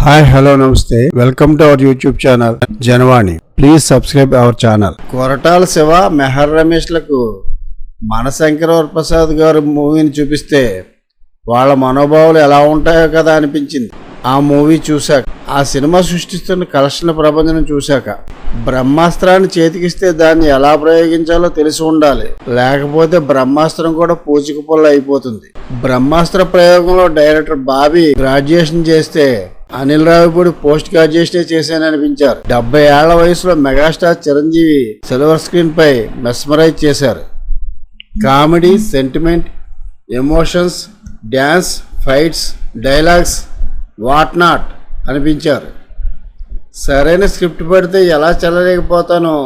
Hi hello నమస్తే welcome to our YouTube channel Janavani. Please subscribe our channel. Koratala Siva, Meher రమేష్లకు మనశంకర వరప్రసాద్ గారు మూవీని చూపిస్తే వాళ్ళ మనోభావాలు ఎలా ఉంటాయో కదా అనిపించింది. ఆ మూవీ చూశాక, ఆ సినిమా సృష్టిస్తున్న కలెక్షన్ల ప్రపంచం చూశాక, బ్రహ్మాస్త్రాన్ని చేతికిస్తే దాన్ని ఎలా ప్రయోగించాలో తెలిసి ఉండాలి. లేకపోతే బ్రహ్మాస్త్రం కూడా పూచిక పుల్ల అయిపోతుంది. బ్రహ్మాస్త్ర ప్రయోగంలో డైరెక్టర్ బాబీ గ్రాడ్యుయేషన్ చేస్తే అనిల్ రావిపూడి పోస్ట్ గ్రాడ్యుయేషన్ చేశాననిపించారు. 70 ఏళ్ల వయసులో మెగాస్టార్ చిరంజీవి సిల్వర్ స్క్రీన్ పై మెస్మరైజ్ చేశారు. Comedy, sentiment, emotions, dance, fights, dialogues, what not అనిపించారు. సరైన స్క్రిప్ట్ పడితే ఎలా చెల్లలేకపోతానో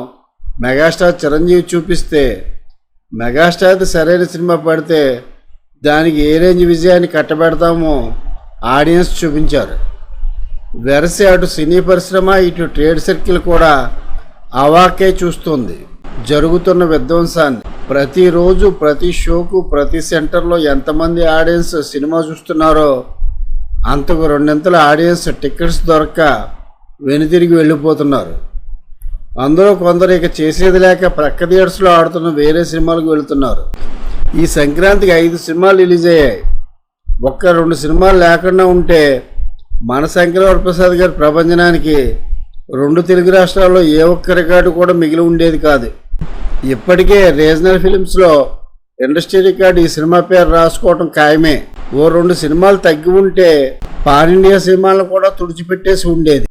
మెగాస్టార్ చిరంజీవి చూపిస్తే, మెగాస్టార్ది సరైన సినిమా పడితే దానికి ఏ రేంజ్ విజయాన్ని కట్టబెడతామో ఆడియన్స్ చూపించారు. వెరసి అటు సినీ పరిశ్రమ, ఇటు ట్రేడ్ సర్కిల్ కూడా అవాకే చూస్తుంది జరుగుతున్న విధ్వంసాన్ని. ప్రతిరోజు ప్రతి షోకు, ప్రతి సెంటర్లో ఎంతమంది ఆడియన్స్ సినిమా చూస్తున్నారో అంతకు రెండింతల ఆడియన్స్ టికెట్స్ దొరక్క వెనుతిరిగి వెళ్ళిపోతున్నారు. అందులో కొందరు ఇక చేసేది లేక ప్రక్క థియేటర్స్లో ఆడుతున్న వేరే సినిమాలకు వెళుతున్నారు. ఈ సంక్రాంతికి 5 సినిమాలు రిలీజ్ అయ్యాయి. 1-2 సినిమాలు లేకుండా ఉంటే మనశంకర వరప్రసాద్ గారి ప్రభంజనానికి 2 తెలుగు రాష్ట్రాల్లో ఏ ఒక్క రికార్డు కూడా మిగిలి ఉండేది కాదు. ఇప్పటికే రీజనల్ ఫిలిమ్స్లో ఇండస్ట్రీ రికార్డు ఈ సినిమా పేరు రాసుకోవటం ఖాయమే. 2 సినిమాలు తగ్గి ఉంటే పాన్ ఇండియా సినిమాలను కూడా తుడిచిపెట్టేసి ఉండేది.